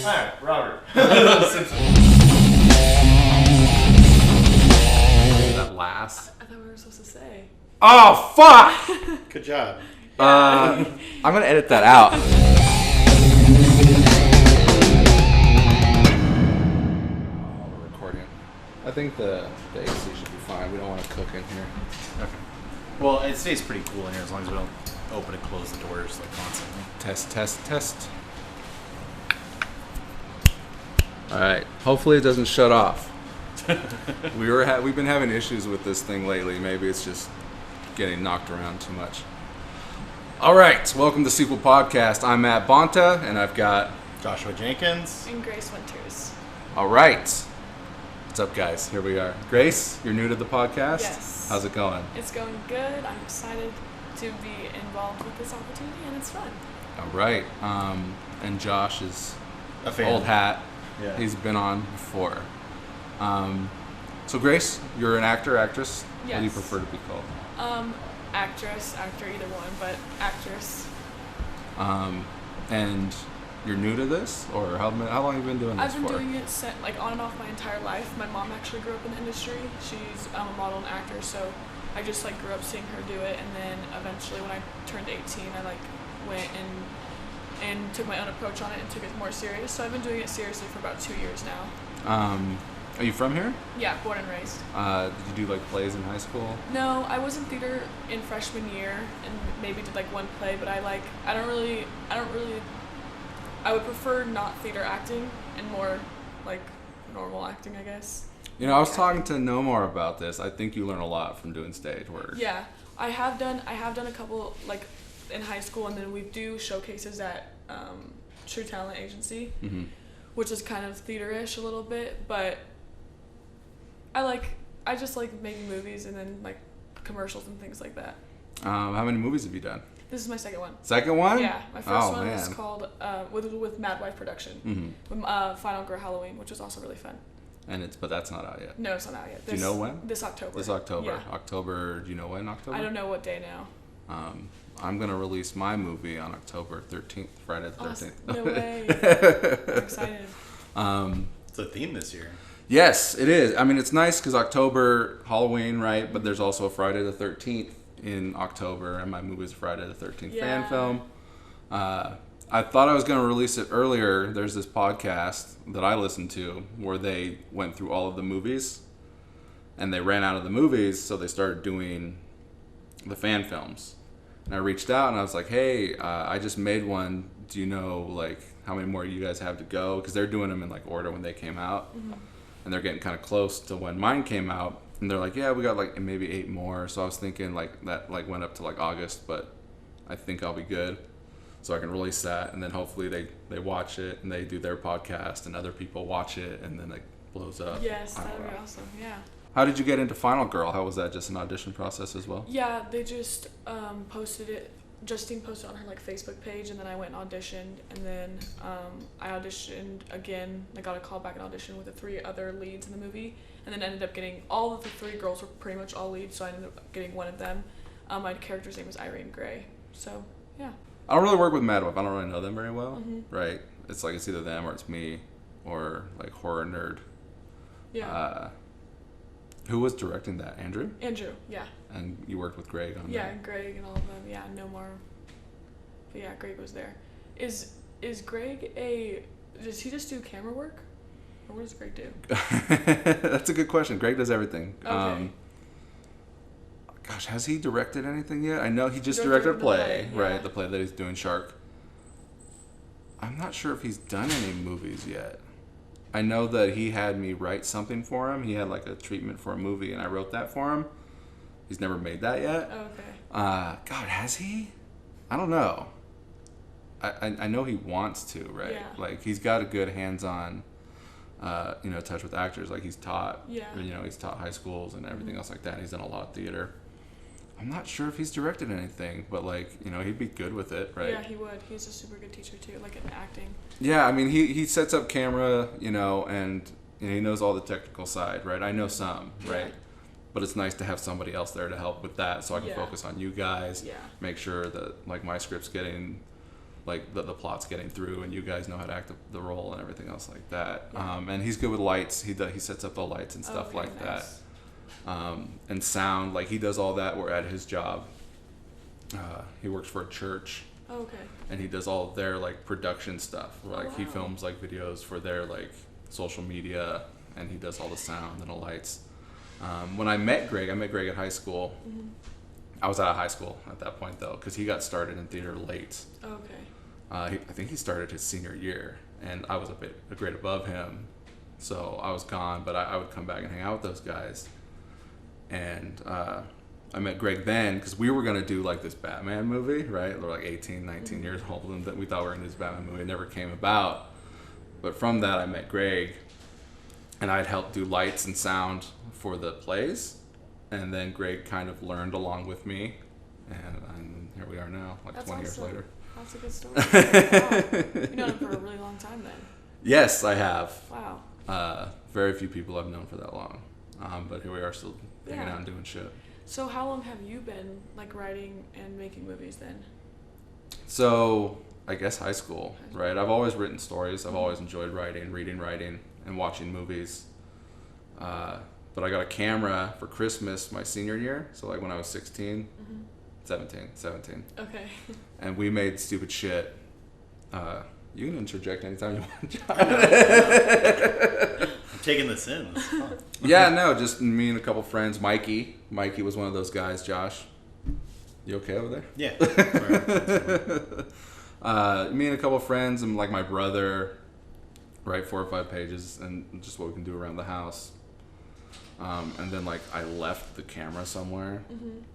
Hi, Robert Simpson. That last. I thought we were supposed to say. Oh, fuck! Good job. I'm going to edit that out. We're recording. I think the AC should be fine. We don't want to cook in here. Okay. Well, it stays pretty cool in here as long as we don't open and close the doors like constantly. Test. All right. Hopefully it doesn't shut off. We've been having issues with this thing lately. Maybe it's just getting knocked around too much. All right. Welcome to Sequel Podcast. I'm Matt Bonta, and I've got Joshua Jenkins. And Grace Winters. All right. What's up, guys? Here we are. Grace, you're new to the podcast? Yes. How's it going? It's going good. I'm excited to be involved with this opportunity, and it's fun. All right. And Josh is A fan. old hat. Yeah. He's been on before. So Grace, you're an actor, actress? Yes. What do you prefer to be called? Actress, actor, either one, but actress. And you're new to this, or how long have you been doing this I've been for? doing it like on and off my entire life. My mom actually grew up in the industry. She's a model and actor, so I just like grew up seeing her do it. And then eventually, when I turned 18, I like went and took my own approach on it and took it more serious. So I've been doing it seriously for about 2 years now. Are you from here? Yeah, born and raised. Did you do like plays in high school? No, I was in theater in freshman year and maybe did like one play, but I would prefer not theater acting and more like normal acting, I guess. You know, I was talking to No More about this. I think you learn a lot from doing stage work. Yeah, I have done a couple like in high school, and then we do showcases at True Talent Agency, which is kind of theater-ish a little bit, but I just like making movies and then like commercials and things like that. How many movies have you done? This is my second one. Second one? Yeah, my first one man. was called with Mad Wife Production, with Final Girl Halloween, which was also really fun. But that's not out yet. No, it's not out yet. Do you know when? This October. This October. Yeah. October. Do you know when October? I don't know what day now. I'm gonna release my movie on October 13th, Friday the 13th. Awesome. No way. I'm excited. It's a theme this year. Yes, it is. I mean, it's nice because October, Halloween, right? But there's also a Friday the 13th in October, and my movie is Friday the 13th fan film. I thought I was going to release it earlier. There's this podcast that I listened to where they went through all of the movies, and they ran out of the movies, so they started doing the fan films. And I reached out, and I was like, hey, I just made one. Do you know, like, how many more you guys have to go? Because they're doing them in, like, order when they came out. And they're getting kind of close to when mine came out. And they're like, yeah, we got, like, maybe 8 more. So I was thinking, like, that, like, went up to, like, August. But I think I'll be good. So I can release that. And then hopefully they watch it, and they do their podcast, and other people watch it, and then it blows up. Yes, that would be awesome. Yeah. How did you get into Final Girl? How was that? Just an audition process as well? Yeah, they just posted it. Justine posted on her like Facebook page, and then I went and auditioned, and then I auditioned again. I got a call back and auditioned with the 3 other leads in the movie, and then ended up getting all of the 3 girls were pretty much all leads, so I ended up getting one of them. My character's name was Irene Gray. So yeah. I don't really work with Mad Wife. I don't really know them very well, right? It's like it's either them or it's me, or like Horror Nerd. Yeah. Who was directing that? Andrew? Andrew, yeah. And you worked with Greg on that? Yeah, and Greg and all of them. Yeah, no more. But yeah, Greg was there. Is Greg does he just do camera work? Or what does Greg do? That's a good question. Greg does everything. Okay. Gosh, has he directed anything yet? I know he just directed a play, right? The play that he's doing, Shark. I'm not sure if he's done any movies yet. I know that he had me write something for him. He had like a treatment for a movie, and I wrote that for him. He's never made that yet. Oh, okay. God, has he? I don't know. I know he wants to, right? Yeah. Like he's got a good hands-on, touch with actors. Like he's taught, he's taught high schools and everything else like that. He's done a lot of theater. I'm not sure if he's directed anything, but like, he'd be good with it, right? Yeah, he would. He's a super good teacher too, like in acting. Yeah, I mean, he sets up camera, and he knows all the technical side, right? I know some, right? But it's nice to have somebody else there to help with that, so I can focus on you guys. Yeah. Make sure that like my script's getting like the plot's getting through, and you guys know how to act the role and everything else like that. Yeah. And he's good with lights. He sets up the lights and stuff Okay, like nice. that. And sound, like he does all that. We're at his job. He works for a church. Oh, okay. And he does all their like production stuff. Like he wow. films like videos for their like social media, and he does all the sound and the lights. When I met Greg at high school. Mm-hmm. I was out of high school at that point though, because he got started in theater late. Okay. I think he started his senior year, and I was a grade above him, so I was gone. But I would come back and hang out with those guys, and I met Greg then because we were gonna do like this Batman movie, right? We're like 18, 19 years old, and we thought we were gonna do this Batman movie. It never came about. But from that, I met Greg, and I'd helped do lights and sound for the plays. And then Greg kind of learned along with me, and here we are now, like That's 20 years awesome. later. That's a good story. Wow. You've known him for a really long time then. Yes, I have. Wow. Very few people I've known for that long, but here we are still hanging Yeah. out and doing shit. So how long have you been like writing and making movies then? So I guess high school, right? I've always written stories. I've always enjoyed writing, reading, and watching movies. But I got a camera for Christmas my senior year, so like when I was 16, 17. Okay. And we made stupid shit. You can interject anytime you want, John. I'm taking this in. This is fun. Yeah, no, just me and a couple friends. Mikey was one of those guys. Josh, you okay over there? Yeah. Me and a couple friends and like my brother write 4 or 5 pages and just what we can do around the house. And then like I left the camera somewhere,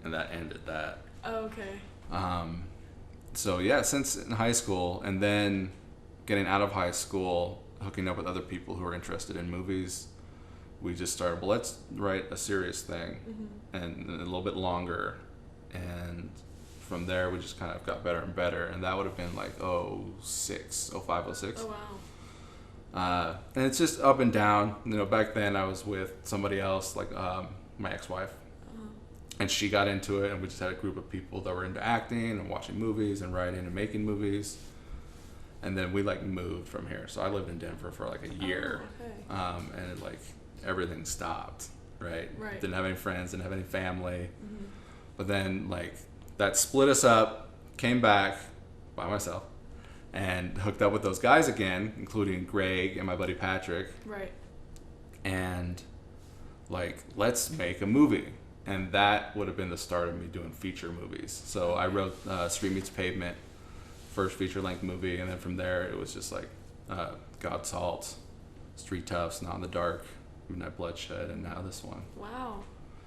and that ended that. Oh, okay. So yeah, since in high school, and then getting out of high school, hooking up with other people who are interested in movies, we just started, well, let's write a serious thing, and a little bit longer, and from there we just kind of got better and better, and that would have been like 06. Oh wow. And it's just up and down. You know, back then I was with somebody else, like my ex-wife, and she got into it, and we just had a group of people that were into acting and watching movies and writing and making movies. And then we like moved from here. So I lived in Denver for like a year, and it, like everything stopped. Right. Didn't have any friends, didn't have any family. But then like that split us up. Came back by myself. And hooked up with those guys again, including Greg and my buddy Patrick. Right. And like, let's make a movie. And that would have been the start of me doing feature movies. So I wrote Street Meets Pavement, first feature-length movie, and then from there it was just like God Salt, Street Toughs, Not in the Dark, Midnight Bloodshed, and now this one. Wow,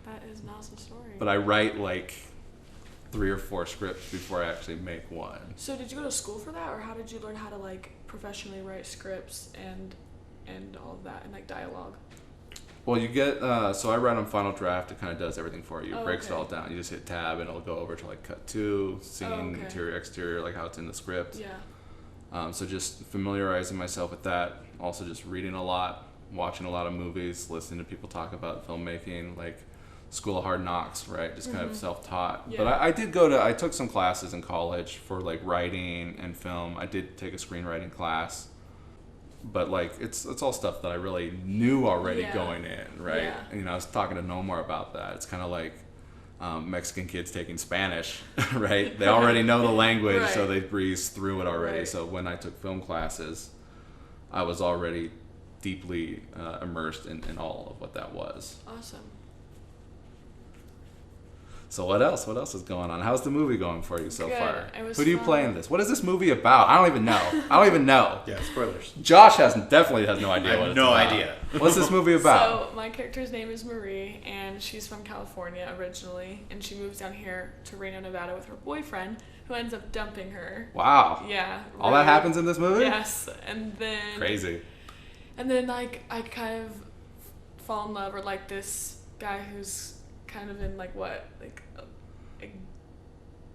that is an awesome story. But I write like 3 or 4 scripts before I actually make one. So did you go to school for that, or how did you learn how to like professionally write scripts and all of that and like dialogue? Well, you get so I write on Final Draft. It kind of does everything for you. It breaks it okay. all down. You just hit tab and it'll go over to like cut 2, scene, okay. interior, exterior, like how it's in the script. Yeah. So just familiarizing myself with that. Also just reading a lot, watching a lot of movies, listening to people talk about filmmaking, like School of Hard Knocks, right? Just kind of self-taught. Yeah. But I took some classes in college for like writing and film. I did take a screenwriting class. But like it's all stuff that I really knew already going in, right? Yeah. And, you know, I was talking to Nomar about that. It's kind of like Mexican kids taking Spanish, right? They already know the language, so they breeze through it already. Right. So when I took film classes, I was already deeply immersed in all of what that was. Awesome. So what else? What else is going on? How's the movie going for you so Good. far? It was Who do you fun. play in this? What is this movie about? I don't even know. Yeah, spoilers. Josh definitely has no idea I what have it's no about. idea. What's this movie about? So my character's name is Marie, and she's from California originally, and she moves down here to Reno, Nevada with her boyfriend, who ends up dumping her. Wow. Yeah. All that happens in this movie? Yes, and then Crazy. And then like I kind of fall in love with like this guy who's kind of in like what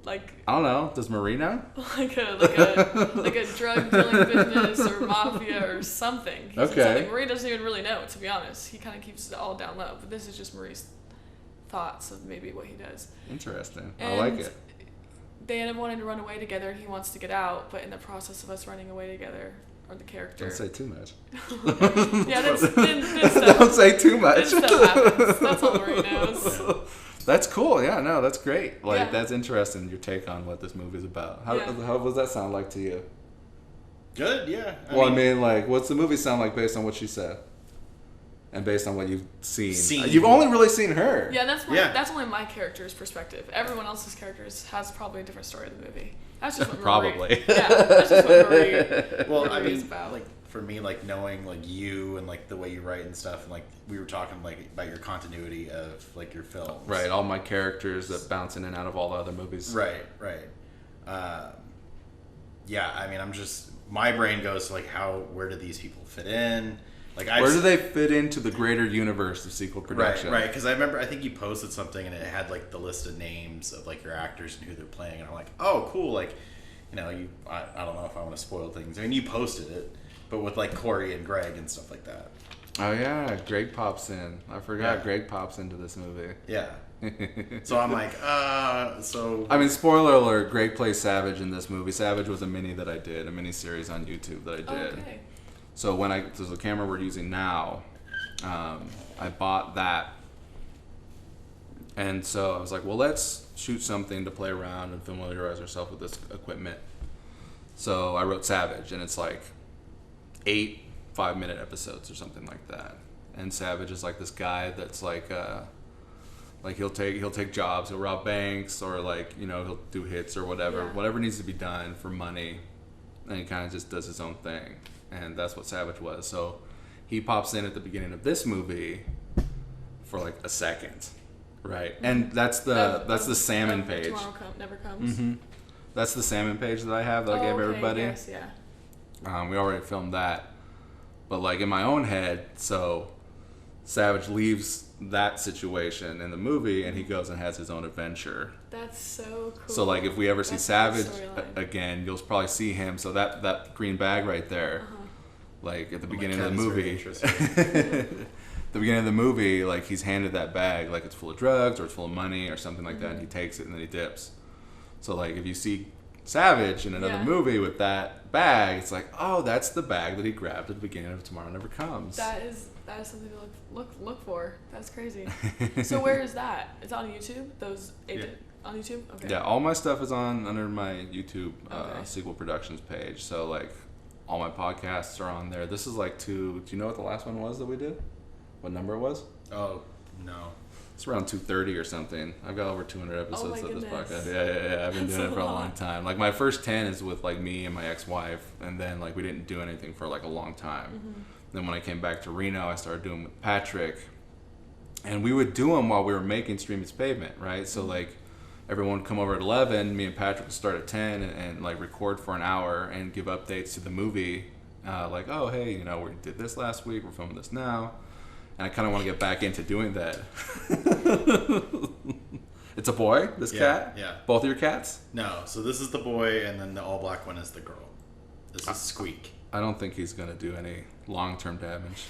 like I don't know. Does Marie know? like a drug dealing business or mafia or something. He's in Okay. something. Marie doesn't even really know, to be honest. He kind of keeps it all down low. But this is just Marie's thoughts of maybe what he does. Interesting. I And like it. they end up wanting to run away together, and he wants to get out, but in the process of us running away together, or the character. Don't say too much. Yeah, then stuff. Don't say too much. Then stuff happens. That's all Marie knows. That's cool. Yeah, no, that's great. Like, Yeah. that's interesting, your take on what this movie's about. How Yeah. does that sound like to you? Good, yeah. I mean, like, what's the movie sound like based on what she said? And based on what you've seen. You've only really seen her. Yeah, that's only my character's perspective. Everyone else's characters has probably a different story in the movie. That's just what Probably. Yeah, that's just what Marie. Well, Marie I mean, is about. like for me, like knowing like you and like the way you write and stuff, and like we were talking like about your continuity of like your films. Right, all my characters that bounce in and out of all the other movies. Right. Yeah, I mean, my brain goes to like where do these people fit in? Like, where do they fit into the greater universe of sequel production? Right. Because I think you posted something and it had like the list of names of like your actors and who they're playing, and I'm like, oh, cool. Like, I don't know if I want to spoil things. I mean, you posted it, but with like Corey and Greg and stuff like that. Oh yeah, Greg pops in. I forgot Yeah. Greg pops into this movie. Yeah. So I'm like, so. I mean, spoiler alert, Greg plays Savage in this movie. Savage was a mini series on YouTube that I did. Okay. So there's a camera we're using now, I bought that. And so I was like, well, let's shoot something to play around and familiarize ourselves with this equipment. So I wrote Savage, and it's like 8 5-minute episodes or something like that. And Savage is like this guy that's like he'll take jobs, he'll rob banks, or like, he'll do hits or whatever needs to be done for money, and he kind of just does his own thing. And that's what Savage was. So he pops in at the beginning of this movie for like a second, right? And that's the salmon page. Tomorrow Never Comes. Mm-hmm. That's the salmon page that I have that I gave everybody. Yes, yeah. We already filmed that, but like in my own head, so Savage leaves that situation in the movie and he goes and has his own adventure. That's so cool. So like if we ever see That's Savage a good storyline. again, you'll probably see him. So that green bag right there, like at the beginning of the movie. The beginning of the movie, like he's handed that bag, like it's full of drugs or it's full of money or something like that, and he takes it and then he dips. So like if you see Savage in another movie with that bag, it's like, oh, that's the bag that he grabbed at the beginning of Tomorrow Never Comes. That is something to look for. That's crazy. So where is that? It's on YouTube. On YouTube. Okay. Yeah, all my stuff is under my YouTube Okay. sequel productions page. So like all my podcasts are on there. This is like do you know what the last one was that we did? What number it was? Oh, no. It's around 230 or something. I've got over 200 episodes of this goodness. podcast. Yeah. I've been That's doing it a for a lot. long time. Like my first 10 is with like me and my ex-wife, and then like we didn't do anything for like a long time. Mm-hmm. Then when I came back to Reno, I started doing with Patrick, and we would do them while we were making Stream It's Pavement, right? So like everyone would come over at 11, me and Patrick would start at 10 and like record for an hour and give updates to the movie. Like, oh, hey, we did this last week, we're filming this now. And I kind of want to get back into doing that. It's a boy, this cat? Yeah. Both of your cats? No, so this is the boy, and then the all black one is the girl. This is Squeak. I don't think he's going to do any long-term damage.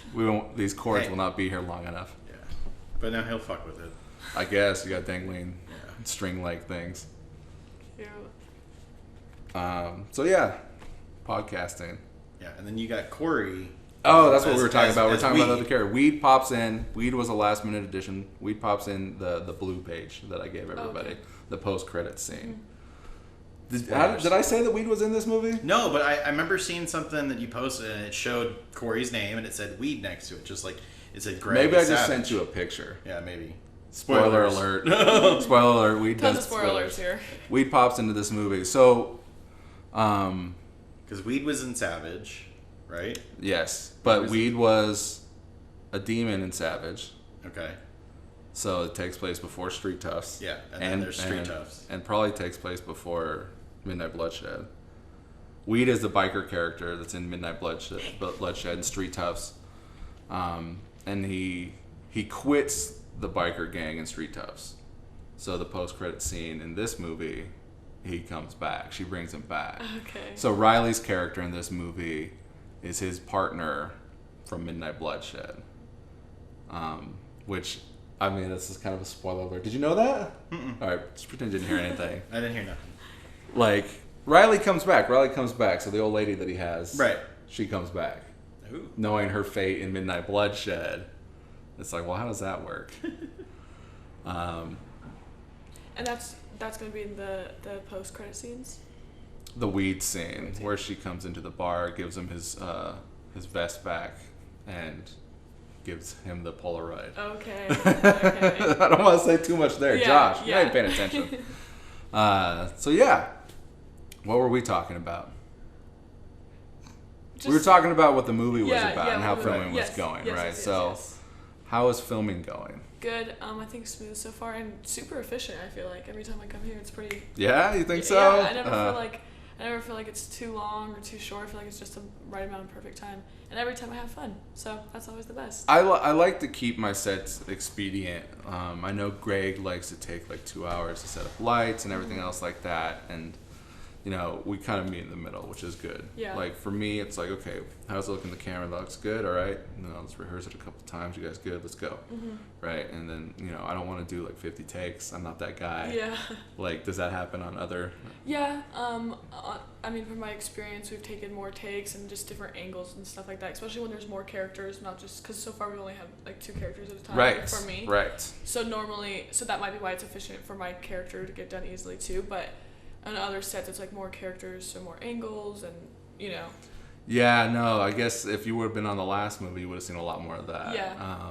These cords will not be here long enough. Yeah. But now he'll fuck with it. I guess you got dangling string-like things. Cute. So yeah, podcasting. Yeah, and then you got Corey. Oh, that's what we were talking about. We were as talking about Weed. other character. Weed pops in. Weed was a last-minute addition. Weed pops in the blue page that I gave everybody. Okay. The post-credits scene. Mm-hmm. Did I say that Weed was in this movie? No, but I remember seeing something that you posted, and it showed Corey's name, and it said Weed next to it, just like it said Greg. Maybe I just Savage. sent you a picture. Yeah, maybe. Spoiler Spoilers. alert. Spoiler alert. Weed Tons does of spoilers here. Weed pops into this movie. So, Because Weed was in Savage, right? yes, but Weed was a demon in Savage. Okay. So it takes place before Street Toughs. Yeah, and then there's Street Toughs. And probably takes place before Midnight Bloodshed. Weed is the biker character that's in Midnight Bloodshed and Street Toughs. And he quits the biker gang in Street Toughs. So the post-credit scene in this movie, he comes back. She brings him back. Okay. So Riley's character in this movie is his partner from Midnight Bloodshed. Which, I mean, this is kind of a spoiler alert. Did you know that? Mm-mm. All right, just pretend you didn't hear anything. I didn't hear nothing. Like, Riley comes back. So the old lady that he has, Right. she comes back. Ooh. Knowing her fate in Midnight Bloodshed. It's like, well, how does that work? And that's going to be in the post-credit scenes? The weed scene where she comes into the bar, gives him his vest back, and gives him the Polaroid. Okay. I don't want to say too much there. Yeah, Josh, you yeah. ain't paying attention. So yeah, what were we talking about? We were talking about what the movie was about and how filming was going, right? So how is filming going? Good. I think smooth so far and super efficient. I feel like every time I come here, it's pretty. Yeah, you think so? Yeah, I never feel like it's too long or too short. I feel like it's just the right amount of perfect time. And every time I have fun, so that's always the best. I like to keep my sets expedient. I know Greg likes to take like 2 hours to set up lights and everything else like that, and you know, we kind of meet in the middle, which is good. Yeah. Like for me, it's like, okay, how's it look in the camera? That looks good. All right. You know, let's rehearse it a couple times. You guys good? Let's go. Mm-hmm. Right. And then, you know, I don't want to do like 50 takes. I'm not that guy. Yeah. Like, does that happen on other? Yeah. I mean, from my experience, we've taken more takes and just different angles and stuff like that. Especially when there's more characters, not just because so far we only have like 2 characters at a time. Right. Like, for me. Right. So that might be why it's efficient for my character to get done easily too. But on other sets, it's like more characters, so more angles, and you know. Yeah, no, I guess if you would have been on the last movie, you would have seen a lot more of that. Yeah.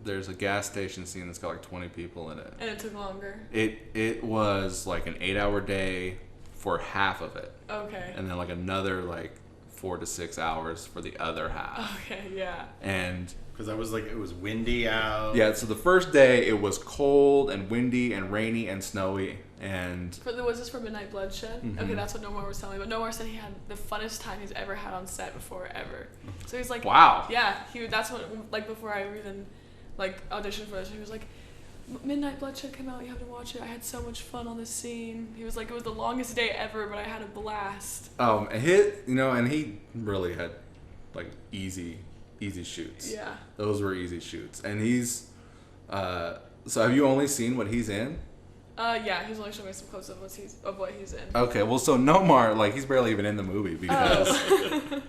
There's a gas station scene that's got like 20 people in it. And it took longer. It was like an 8-hour day for half of it. Okay. And then like another like 4 to 6 hours for the other half. Okay, yeah. And because it was windy out. yeah, so the first day it was cold and windy and rainy and snowy. And Was this for Midnight Bloodshed? Mm-hmm. Okay, that's what Nomar was telling me. But Nomar said he had the funnest time he's ever had on set before, ever. So he's like, wow. Yeah, that's what, like, before I even, like, auditioned for this, he was like, Midnight Bloodshed came out, you have to watch it. I had so much fun on this scene. He was like, it was the longest day ever, but I had a blast. And he really had, like, easy shoots. Yeah. Those were easy shoots. And he's, so have you only seen what he's in? Yeah, he's only showing me some clips of what he's in. Okay, well, so Nomar, like, he's barely even in the movie because,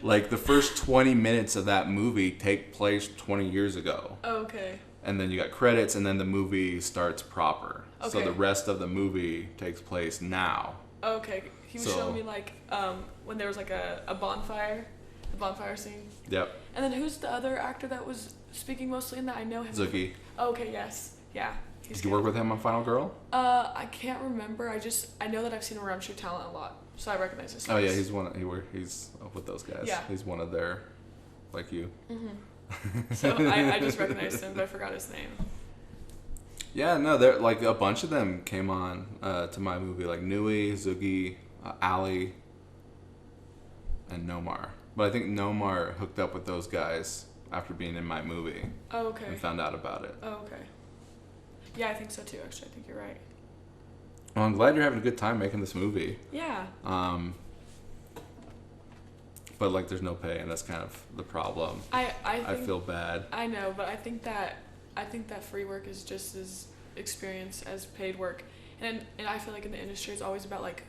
like, the first 20 minutes of that movie take place 20 years ago. Oh, okay. And then you got credits, and then the movie starts proper. Okay. So the rest of the movie takes place now. Okay. He was showing me, like, when there was, like, a bonfire, the bonfire scene. Yep. And then who's the other actor that was speaking mostly in that? I know him. Zuki. Oh, okay, yes. Yeah. Did you work with him on Final Girl? I can't remember. I know that I've seen him around True Talent a lot, so I recognize his face. Oh yeah, he's with those guys. Yeah. He's one of their, like you. Mm-hmm. So I just recognized him, but I forgot his name. Yeah, no, they're like a bunch of them came on to my movie, like Nui, Zugi, Ali, and Nomar. But I think Nomar hooked up with those guys after being in my movie. Oh, okay. And found out about it. Oh, okay. Yeah, I think so too, actually. I think you're right. Well, I'm glad you're having a good time making this movie. Yeah. But like, there's no pay, and that's kind of the problem. I feel bad. I know, but I think that free work is just as experience as paid work, and I feel like in the industry it's always about like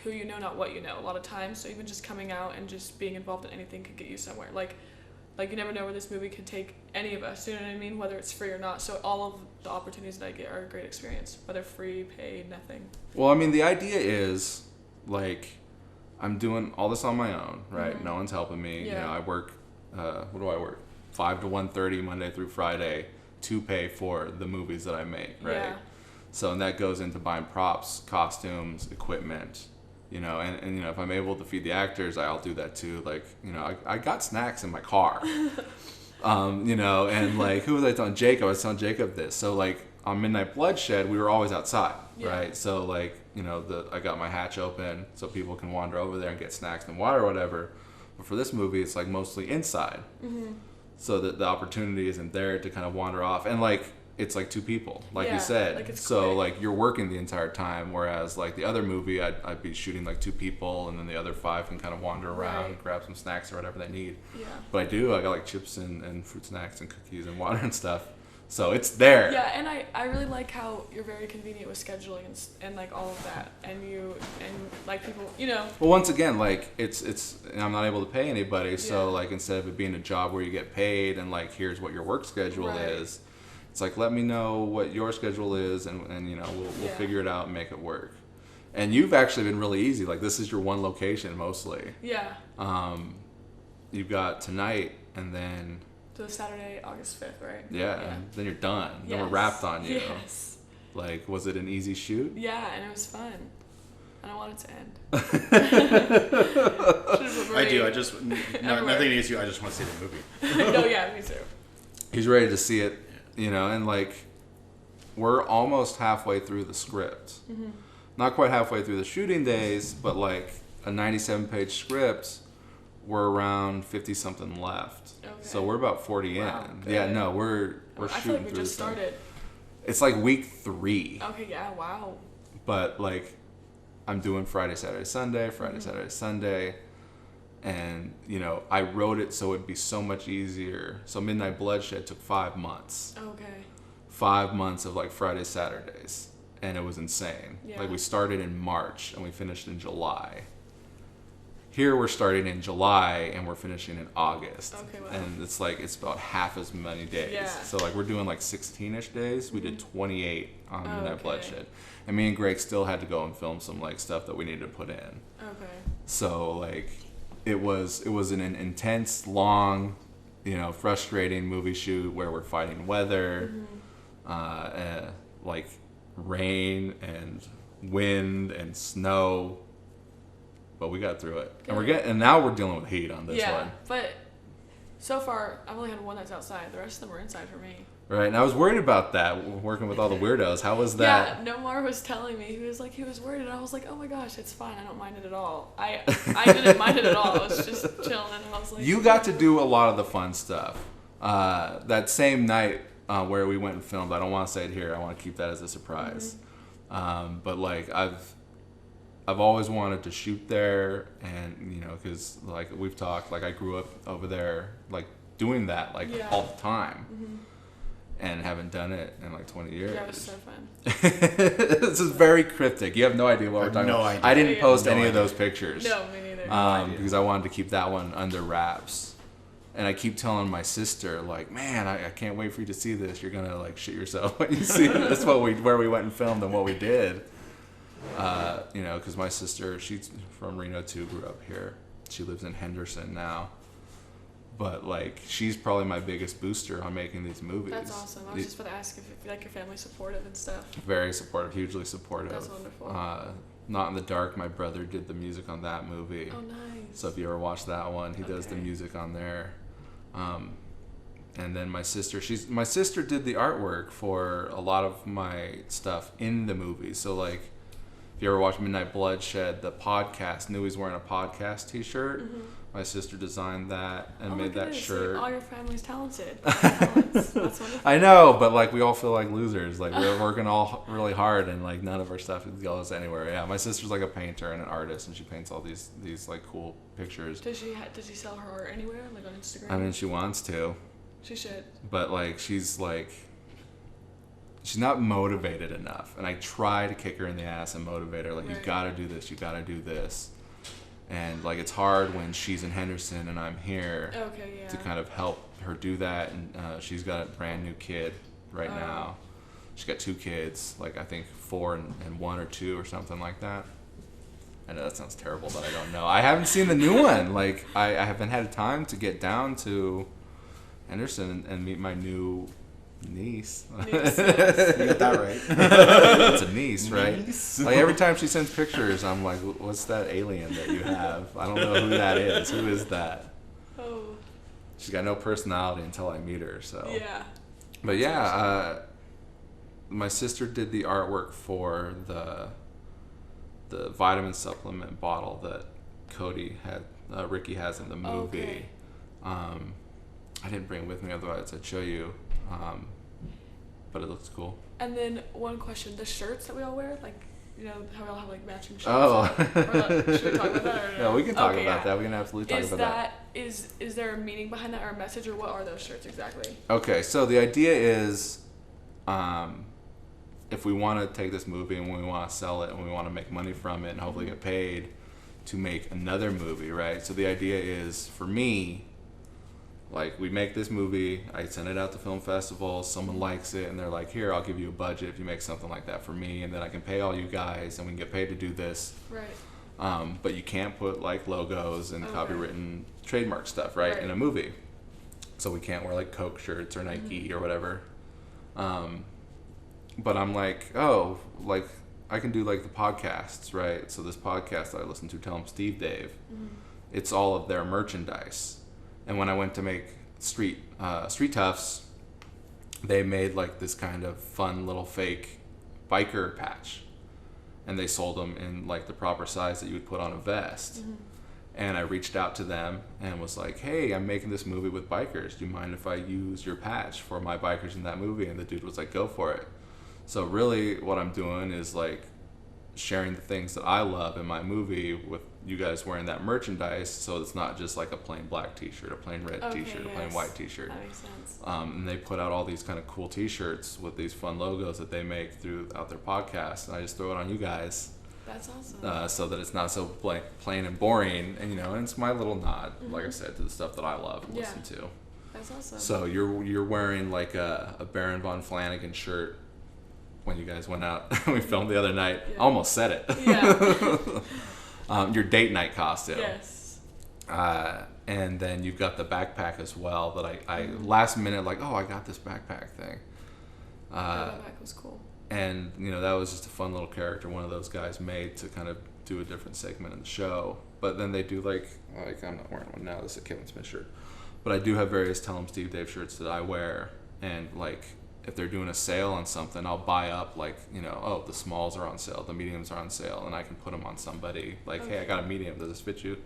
who you know, not what you know. A lot of times, so even just coming out and just being involved in anything could get you somewhere. Like you never know where this movie could take any of us. You know what I mean? Whether it's free or not. So all of the opportunities that I get are a great experience, whether free, paid, nothing. Well, I mean, the idea is like, I'm doing all this on my own, right? Mm-hmm. No one's helping me. Yeah. You know, I work. What do I work? 5 to 1:30 Monday through Friday to pay for the movies that I make, right? Yeah. So, and that goes into buying props, costumes, equipment. You know, and you know, if I'm able to feed the actors, I'll do that too. Like, you know, I got snacks in my car. You know, and like, who was I telling? Jacob. I was telling Jacob this. So like, on Midnight Bloodshed, we were always outside, right? So like, you know, I got my hatch open so people can wander over there and get snacks and water or whatever. But for this movie, it's like mostly inside. Mm-hmm. So that the opportunity isn't there to kind of wander off. And like, it's like 2 people, like you said. Like it's so quick. like, you're working the entire time, whereas like the other movie, I'd be shooting like 2 people, and then the other 5 can kind of wander around and grab some snacks or whatever they need. Yeah. But I got like chips and fruit snacks and cookies and water and stuff. So it's there. Yeah, and I really like how you're very convenient with scheduling and like all of that, and like people, Well, once again, like it's I'm not able to pay anybody, so Yeah. like instead of it being a job where you get paid and like here's what your work schedule Right. is, it's like let me know what your schedule is and we'll Yeah. figure it out and make it work. And you've actually been really easy. Like this is your one location mostly. Yeah. You've got tonight and then. So Saturday, August 5th, right? Yeah, and then you're done. Then we're Yes. wrapped on you. Yes. Like, was it an easy shoot? Yeah, and it was fun. I don't want it to end. I do. I just nothing against you. I just want to see the movie. No, yeah, me too. He's ready to see it, and like, we're almost halfway through the script. Mm-hmm. Not quite halfway through the shooting days, but like a 97-page script, we're around 50-something left. Okay. So we're about 40 Wow, in. good. Yeah, no, we're I shooting feel like we through just this thing. started. It's like week 3. Okay, yeah, wow. But like I'm doing Friday, Saturday, Sunday, Mm-hmm. Saturday, Sunday, and I wrote it so it'd be so much easier. So Midnight Bloodshed took 5 months. Okay. 5 months of like Friday, Saturdays, and it was insane. Yeah. Like we started in March and we finished in July. Here we're starting in July and we're finishing in August. Okay, wow. And it's like it's about half as many days. Yeah. So like we're doing like 16-ish days. We did 28 on Midnight Okay. Bloodshed. And me and Greg still had to go and film some like stuff that we needed to put in. Okay. So like it was an intense, long, frustrating movie shoot where we're fighting weather, like rain and wind and snow. But we got through it, and now we're dealing with heat on this one. But so far I've only had one that's outside. The rest of them were inside for me. Right, and I was worried about that working with all the weirdos. How was that? Yeah, Nomar was telling me he was worried, and I was like, oh my gosh, it's fine. I don't mind it at all. I didn't mind it at all. I was just chilling, and I was like, You got to do a lot of the fun stuff. That same night where we went and filmed, I don't want to say it here. I want to keep that as a surprise. Mm-hmm. But like I've always wanted to shoot there, and because like we've talked, like I grew up over there, like doing that like Yeah. all the time, Mm-hmm. and haven't done it in like 20 years. Yeah, it was so fun. This is very cryptic. You have no idea what we're talking about. idea. I didn't Yeah. post No any of idea. those pictures. No, me neither. idea. Because I wanted to keep that one under wraps. And I keep telling my sister, like, man, I can't wait for you to see this. You're gonna like shit yourself when you see it. That's where we went and filmed and what we did. Because my sister, she's from Reno too, grew up here. She lives in Henderson now. But like, she's probably my biggest booster on making these movies. That's awesome. I was just about to ask if like your family's supportive and stuff. Very supportive, hugely supportive. That's wonderful. Not in the Dark, my brother did the music on that movie. Oh, nice. So if you ever watch that one, he does the Okay. music on there. And then my sister did the artwork for a lot of my stuff in the movie. So like, if you ever watch Midnight Bloodshed, the podcast, Newey's wearing a podcast T-shirt. Mm-hmm. My sister designed that and Oh my made that goodness, shirt. Like, all your family's talented. That's wonderful. I know, but like we all feel like losers. Like we're working all really hard, and like none of our stuff goes anywhere. Yeah, my sister's like a painter and an artist, and she paints all these like cool pictures. Does she sell her art anywhere, like on Instagram? I mean, she wants to, She should. but like she's not motivated enough, and I try to kick her in the ass and motivate her. Like you Right. gotta do this, you gotta do this, and like it's hard when she's in Henderson and I'm here. Okay, yeah. To kind of help her do that, and she's got a brand new kid right Oh. now. She's got 2 kids, like I think 4 and 1 or 2 or something like that. I know that sounds terrible, but I don't know. I haven't seen the new one. Like I haven't had time to get down to Henderson and meet my new niece. Niece, yes. You got that right. It's a niece, right? Niece. Like every time she sends pictures, I'm like, what's that alien that you have? I don't know who that is. Who is that? Oh, She's got no personality until I meet her. So. yeah. But yeah, my sister did the artwork for the vitamin supplement bottle that Ricky has in the movie. Okay. I didn't bring it with me, otherwise I'd show you. But it looks cool. And then one question: the shirts that we all wear, like You know how we all have like matching shirts. Oh. Should we talk about that? Or no? Yeah, we can talk Okay, about that. We can absolutely talk about that. Is there a meaning behind that or a message, or what are those shirts exactly? Okay, so the idea is, if we want to take this movie and we want to sell it and we want to make money from it and hopefully get paid to make another movie, right? So the idea is, for me, like, we make this movie, I send it out to film festivals, someone likes it, and they're like, here, I'll give you a budget if you make something like that for me, and then I can pay all you guys, and we can get paid to do this. Right. But you can't put, like, logos and copywritten trademark stuff, right, in a movie. So we can't wear, like, Coke shirts or Nike or whatever. But I'm like, oh, like, I can do, like, the podcasts, right? So this podcast that I listen to, Tell 'em Steve Dave, it's all of their merchandise. And when I went to make Street Toughs, they made like this kind of fun little fake biker patch, and they sold them in like the proper size that you would put on a vest. And I reached out to them and was like, hey, I'm making this movie with bikers. Do you mind if I use your patch for my bikers in that movie? And the dude was like, go for it. So really what I'm doing is like sharing the things that I love in my movie with you guys wearing that merchandise, so it's not just like a plain black t-shirt, a plain red t-shirt, a plain white t-shirt. That makes sense. And they put out all these kind of cool t-shirts with these fun logos that they make throughout their podcast, and I just throw it on you guys. That's awesome. So that it's not so plain and boring, and and it's my little nod, like I said, to the stuff that I love and listen to. That's awesome. So you're wearing like a Baron von Flanagan shirt when you guys went out. We filmed the other night. Yeah. Almost said it. Yeah. Your date night costume. Yes. And then you've got the backpack as well that I last minute like, oh, I got this backpack thing. That backpack was cool. And that was just a fun little character one of those guys made to kind of do a different segment in the show. But then they do like I'm not wearing one now. This is a Kevin Smith shirt. But I do have various Tell 'em Steve Dave shirts that I wear, and like, if they're doing a sale on something, I'll buy up like, oh, the smalls are on sale, the mediums are on sale, and I can put them on somebody. Like, hey, I got a medium. Does this fit you?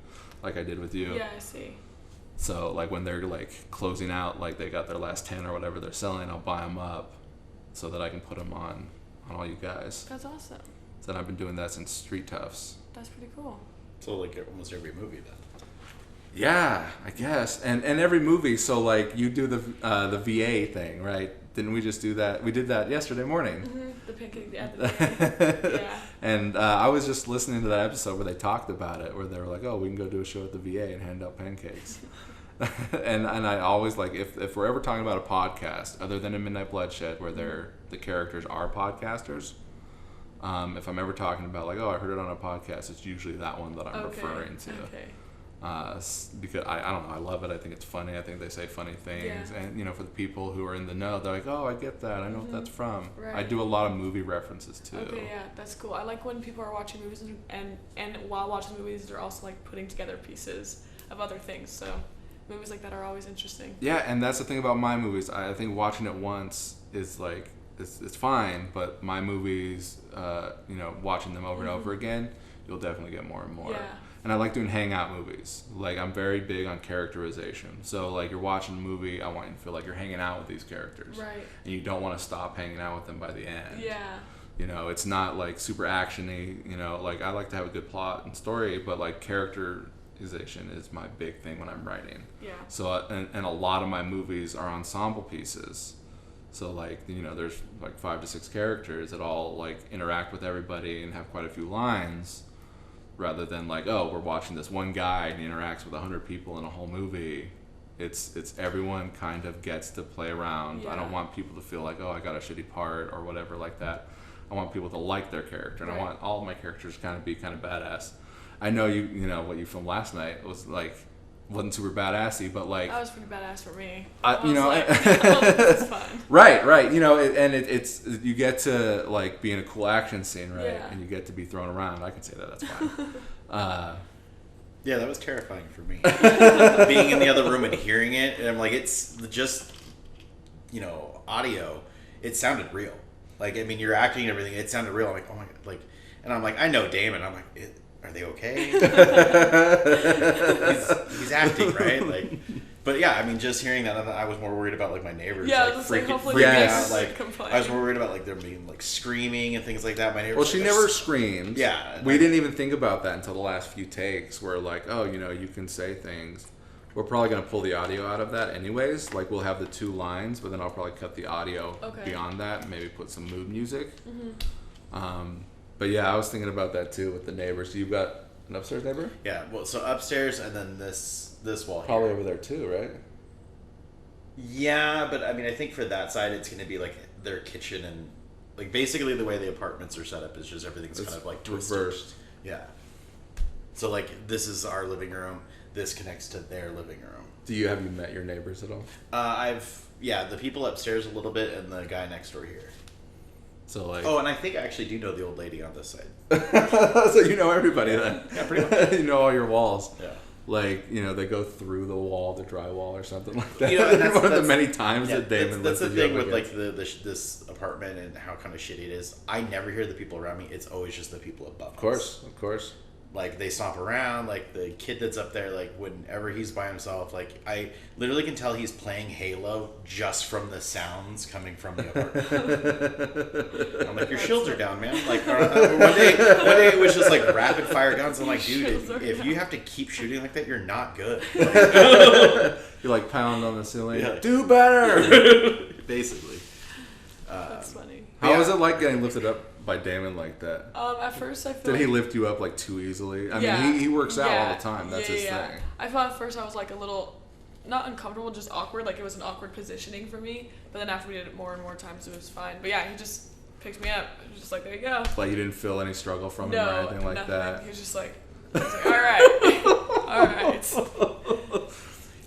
Like I did with you. Yeah, I see. So like when they're like closing out, like they got their last 10 or whatever they're selling, I'll buy them up so that I can put them on all you guys. That's awesome. So I've been doing that since Street Toughs. That's pretty cool. So like almost every movie then. Yeah, I guess. And every movie, so like you do the VA thing, right? Didn't we just do that? We did that yesterday morning. The pancake, yeah. And I was just listening to that episode where they talked about it, where they were like, oh, we can go do a show at the VA and hand out pancakes. and I always like, if we're ever talking about a podcast, other than a Midnight Bloodshed, where the characters are podcasters, if I'm ever talking about like, oh, I heard it on a podcast, it's usually that one that I'm referring to. Okay. Because I don't know, I love it. I think it's funny. I think they say funny things, and for the people who are in the know, they're like, oh, I get that. I know what that's from. Right. I do a lot of movie references too. Okay, yeah, that's cool. I like when people are watching movies and while watching movies, they're also like putting together pieces of other things. So movies like that are always interesting. Yeah, and that's the thing about my movies. I think watching it once is like it's fine, but my movies, watching them over and over again, you'll definitely get more and more. Yeah. And I like doing hangout movies. Like, I'm very big on characterization. So, like, you're watching a movie, I want you to feel like you're hanging out with these characters. Right. And you don't want to stop hanging out with them by the end. Yeah. It's not, like, super action-y. Like, I like to have a good plot and story, but, like, characterization is my big thing when I'm writing. Yeah. So, and a lot of my movies are ensemble pieces. So, like, there's, like, 5 to 6 characters that all, like, interact with everybody and have quite a few lines. Rather than like, oh, we're watching this one guy and he interacts with 100 people in a whole movie. It's everyone kind of gets to play around. Yeah. I don't want people to feel like, oh, I got a shitty part or whatever like that. I want people to like their character, and I want all of my characters to kind of be kind of badass. I know what you filmed last night was like wasn't super badassy, but like that was pretty badass for me. This is fun. Right. It's you get to like be in a cool action scene, right? Yeah. And you get to be thrown around. I can say that's fine. Yeah, that was terrifying for me. Being in the other room and hearing it, and I'm like, it's just audio. It sounded real. Like, I mean, you're acting and everything. It sounded real. I'm like, oh my god, like, and I'm like, I know Damon. I'm like, are they okay? he's acting, right? Like, But yeah, I mean, just hearing that, I was more worried about like my neighbors, Yeah, like I was like, freaking hopefully the out. neighbors Like complain. I was more worried about like them being like screaming and things like that. My neighbors. Well, she never screams. Yeah, we didn't even think about that until the last few takes. Where like, oh, you can say things. We're probably gonna pull the audio out of that anyways. Like we'll have the 2 lines, but then I'll probably cut the audio beyond that. And maybe put some mood music. But yeah, I was thinking about that too with the neighbors. So you've got an upstairs neighbor? Yeah. Well, so upstairs and then this wall. Probably here. over there too, right? Yeah, but I mean, I think for that side, it's going to be like their kitchen and like basically the way the apartments are set up is just everything's kind of like twisted. Reversed. Yeah. So like this is our living room. This connects to their living room. Have you met your neighbors at all? The people upstairs a little bit and the guy next door here. So like. Oh, and I think I actually do know the old lady on this side. So you know everybody then. Yeah, pretty much. You know all your walls. Yeah. Like, they go through the wall, the drywall or something like that. That's one of the many times that Damon that's the lifted you thing up with against. like this apartment and how kind of shitty it is. I never hear the people around me. It's always just the people above us. Of course. Like they stomp around, like the kid that's up there, like whenever he's by himself, like I literally can tell he's playing Halo just from the sounds coming from the apartment. I'm like, your shields are down, man. Like one day it was just like rapid fire guns. I'm like, dude, if you have to keep shooting like that, you're not good. You like pound on the ceiling. Yeah. Do better. Basically. That's funny. How was it like getting lifted up by Damon like that? At first I feel Did he like, lift you up like too easily? I mean, he works out all the time. That's his thing. I thought at first I was like a little, not uncomfortable, just awkward. Like it was an awkward positioning for me. But then after we did it more and more times, it was fine. But yeah, he just picked me up. It was just like, there you go. Like you didn't feel any struggle from him or anything like nothing. that? He was just like, all right, all right.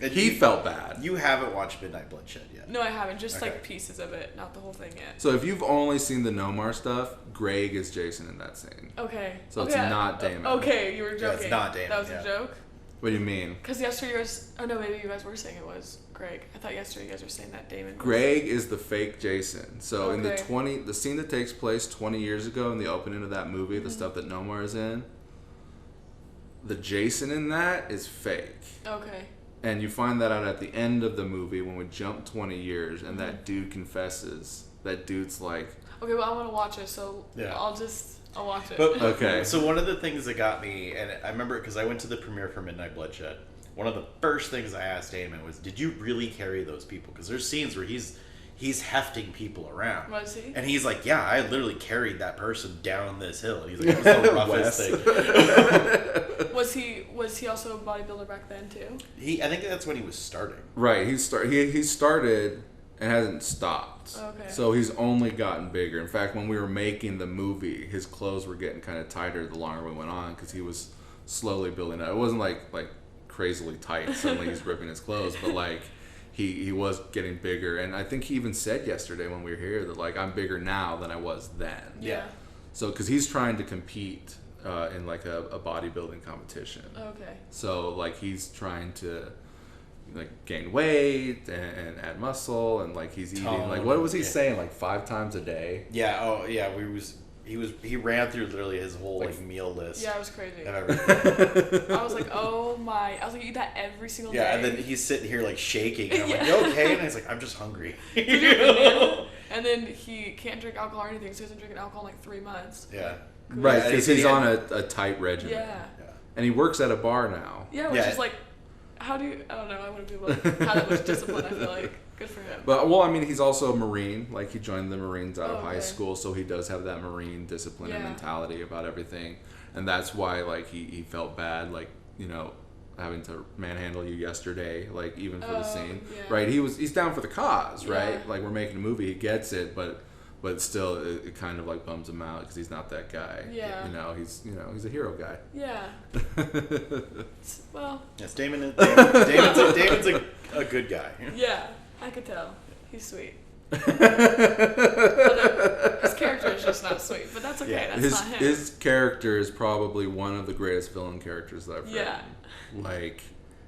And He felt bad. You haven't watched Midnight Bloodshed yet. No, I haven't. Just Okay. like pieces of it, not the whole thing yet. So if you've only seen the Nomar stuff, Greg is Jason in that scene. Okay. So it's not Damon. Okay, you were joking. Yeah, it's not Damon, That was yeah. a joke? What do you mean? Because yesterday you guys, oh no, maybe you guys were saying it was Greg. I thought yesterday you guys were saying that Damon was... Greg is the fake Jason. So in Okay. the scene that takes place 20 years ago in the opening of that movie, the stuff that Nomar is in, the Jason in that is fake. Okay. And you find that out at the end of the movie when we jump 20 years and that dude confesses. That dude's like... Okay, well, I want to watch it, so Yeah. I'll watch it. But, Okay. So one of the things that got me, and I remember because I went to the premiere for Midnight Bloodshed, one of the first things I asked Damon was, did you really carry those people? Because there's scenes where he's hefting people around. Was he? And he's like, yeah, I literally carried that person down this hill. And he's like, it was the roughest thing. Was he also a bodybuilder back then too? I think that's when he was starting. Right. He started and hasn't stopped. Okay. So he's only gotten bigger. In fact, when we were making the movie, his clothes were getting kind of tighter the longer we went on because he was slowly building up. It wasn't like crazily tight. Suddenly he's ripping his clothes, but like he was getting bigger. And I think he even said yesterday when we were here that like I'm bigger now than I was then. Yeah. So because he's trying to compete in like a bodybuilding competition. Okay. So like he's trying to like gain weight and add muscle and like he's eating like what was he saying like 5 times a day? Yeah. Oh, yeah. He ran through literally his whole like meal list. Yeah, it was crazy. And everything. I was like, oh my! I was like, you eat that every single day. Yeah, and then he's sitting here like shaking. And I'm like, Yeah. you okay? And he's like, I'm just hungry. And then he can't drink alcohol or anything, so he hasn't drinking alcohol in like 3 months. Yeah. Right, Yeah, because he he's had- on a tight regimen. Yeah. And he works at a bar now. Yeah, which Yeah. is like, how do you? I don't know. I want to be able to have that much discipline. I feel like good for him. But well, I mean, he's also a Marine. Like he joined the Marines out of high Okay. school, so he does have that Marine discipline and Yeah. mentality about everything, and that's why like he felt bad, like having to manhandle you yesterday, like even for the scene, yeah. right? He's down for the cause, right? Yeah. Like we're making a movie, he gets it, but still it kind of like bums him out because he's not that guy. Yeah. He's a hero guy. Yeah. Well, Yes, Damon's a good guy. yeah, I could tell. He's sweet. His character is just not sweet, but that's okay. Yeah. That's not him. His character is probably one of the greatest villain characters that I've written. Yeah. Like,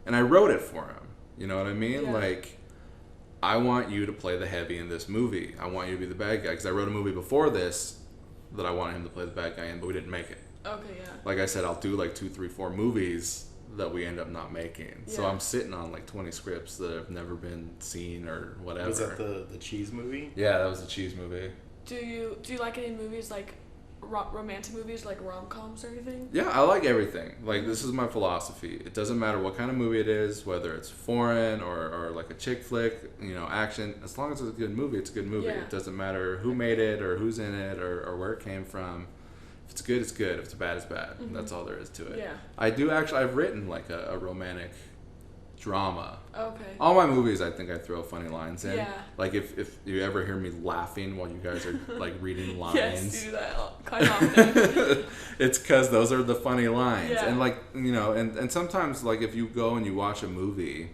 and I wrote it for him. You know what I mean? Yeah. Like, I want you to play the heavy in this movie. I want you to be the bad guy because I wrote a movie before this that I wanted him to play the bad guy in, but we didn't make it. Okay, yeah. Like I said, I'll do like 2, 3, 4 movies that we end up not making. So I'm sitting on like 20 scripts that have never been seen or whatever. Was that the cheese movie? Yeah, that was the cheese movie. Do you like any movies like romantic movies, like rom-coms or anything? Yeah, I like everything. Like, this is my philosophy. It doesn't matter what kind of movie it is, whether it's foreign or like a chick flick, you know, action. As long as it's a good movie, it's a good movie. Yeah. It doesn't matter who made it or who's in it or where it came from. If it's good, it's good. If it's bad, it's bad. That's all there is to it. Yeah. I've written like a romantic drama. Okay. All my movies, I think I throw funny lines in. Yeah. Like if you ever hear me laughing while you guys are like reading lines. Yes, you do that quite often. It's because those are the funny lines. Yeah. And like, you know, and sometimes like if you go and you watch a movie,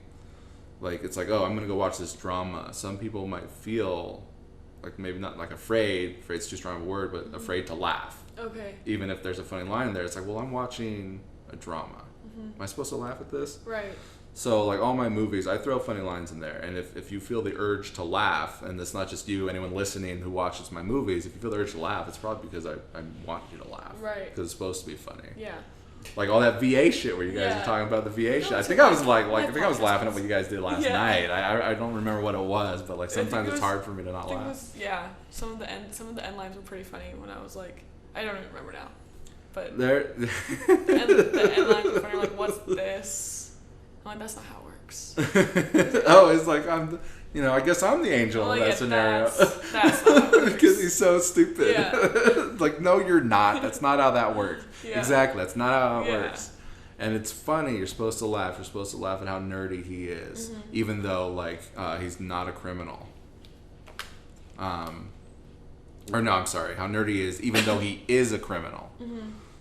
like it's like, oh, I'm gonna go watch this drama. Some people might feel like maybe not like afraid's too strong a word, but afraid to laugh. Okay. Even if there's a funny line there, it's like, well, I'm watching a drama. Am I supposed to laugh at this? Right. So, like, all my movies, I throw funny lines in there. And if you feel the urge to laugh, and it's not just you, anyone listening who watches my movies, if you feel the urge to laugh, it's probably because I want you to laugh. Right. Because it's supposed to be funny. Yeah. Like, all that VA shit where you guys are talking about the VA shit. I think I was laughing at what you guys did last night. I don't remember what it was, but, like, sometimes it's hard for me to not laugh. Some of the end lines were pretty funny when I was, like, I don't even remember now. But the end lines were funny, like, what's this? I'm like, that's not how it works. Oh, it's like I guess I'm the angel in that scenario. That's not how it works. Because he's so stupid. Yeah. Like, no, you're not. That's not how that works. Yeah. Exactly. That's not how it works. And it's funny. You're supposed to laugh. You're supposed to laugh at how nerdy he is, even though like he's not a criminal. Or no, I'm sorry. How nerdy he is, even though he is a criminal.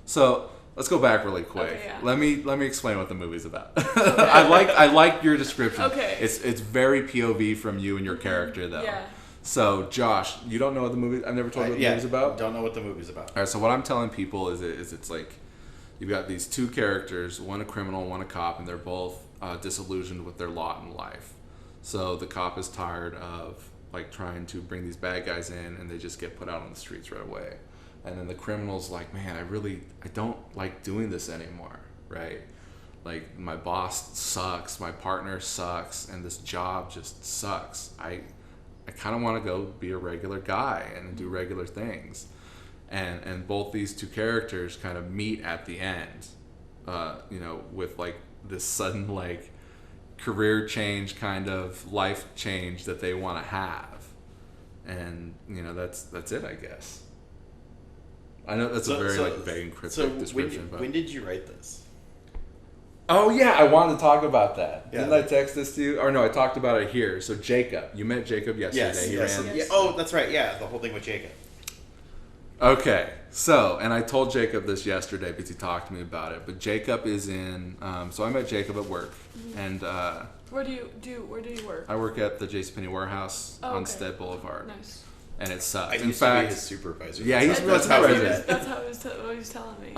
So. Let's go back really quick. Okay, yeah. Let me explain what the movie's about. I like your description. Okay. It's very POV from you and your character though. Yeah. So Josh, you don't know what the movie? I've never told you what the movie's about. Don't know what the movie's about. All right. So what I'm telling people is it's like you've got these two characters, one a criminal, one a cop, and they're both disillusioned with their lot in life. So the cop is tired of like trying to bring these bad guys in, and they just get put out on the streets right away. And then the criminal's like, man, I don't like doing this anymore, right? Like, my boss sucks, my partner sucks, and this job just sucks. I kind of want to go be a regular guy and do regular things. And both these two characters kind of meet at the end, with, like, this sudden, like, career change, kind of life change that they want to have. And, that's it, I guess. I know that's a very vague and cryptic description. When did you write this? Oh yeah, I wanted to talk about that. Yeah. Didn't I text this to you? Or no, I talked about it here. So Jacob, you met Jacob yesterday. Yes. Yeah. Oh, that's right. Yeah, the whole thing with Jacob. Okay, so and I told Jacob this yesterday because he talked to me about it. But Jacob is in. So I met Jacob at work, and where do you work? I work at the JCPenney warehouse on okay. Stead Boulevard. Nice. And it sucks. I used to be his supervisor. Yeah, he's that's how what he's telling me.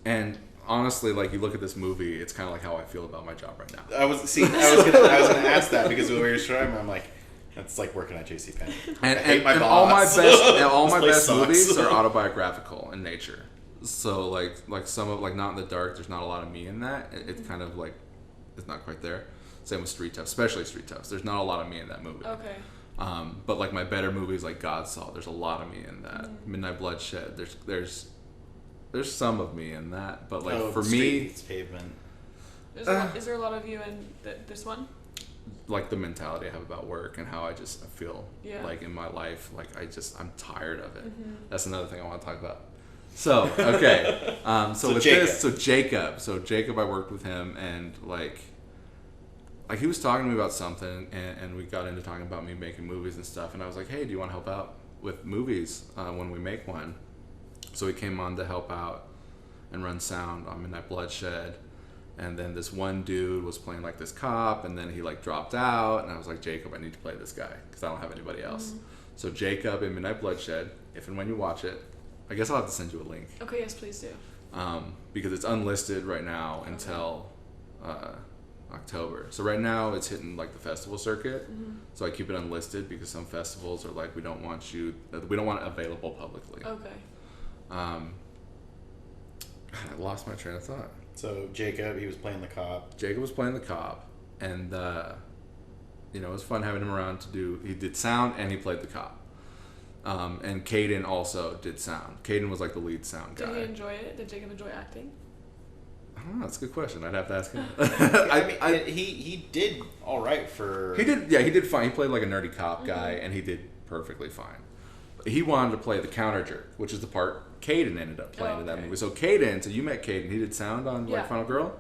And honestly, like you look at this movie, it's kind of like how I feel about my job right now. I was gonna ask that because when we were showing, I'm like, that's like working at JCPenney. And all my best movies are autobiographical in nature. So like some of like Not in the Dark, there's not a lot of me in that. It's kind of like it's not quite there. Same with Street Tough, especially Street Tough. There's not a lot of me in that movie. Okay. But like my better movies like Godsaw, there's a lot of me in that. Midnight Bloodshed, there's some of me in that. But like for me, it's Pavement. Is there a lot of you in this one? Like the mentality I have about work and how I feel like in my life, like I'm tired of it. That's another thing I want to talk about. So okay, Jacob, I worked with him and like he was talking to me about something, and we got into talking about me making movies and stuff, and I was like, hey, do you want to help out with movies when we make one? So he came on to help out and run sound on Midnight Bloodshed, and then this one dude was playing like this cop, and then he like dropped out, and I was like, Jacob, I need to play this guy, because I don't have anybody else. So Jacob in Midnight Bloodshed, if and when you watch it, I guess I'll have to send you a link. Okay, yes, please do. Because it's unlisted right now until... October. So right now it's hitting like the festival circuit. So I keep it unlisted because some festivals are like we don't want it available publicly. Okay. I lost my train of thought. So Jacob, he was playing the cop. Jacob was playing the cop, and it was fun having him around to do. He did sound and he played the cop. And Caden also did sound. Caden was like the lead sound guy. Did he enjoy it? Did Jacob enjoy acting? I don't know. That's a good question. I'd have to ask him. He did all right for. He did fine. He played like a nerdy cop guy, and he did perfectly fine. But he wanted to play the counter jerk, which is the part Caden ended up playing in that movie. So you met Caden. He did sound on like Final Girl.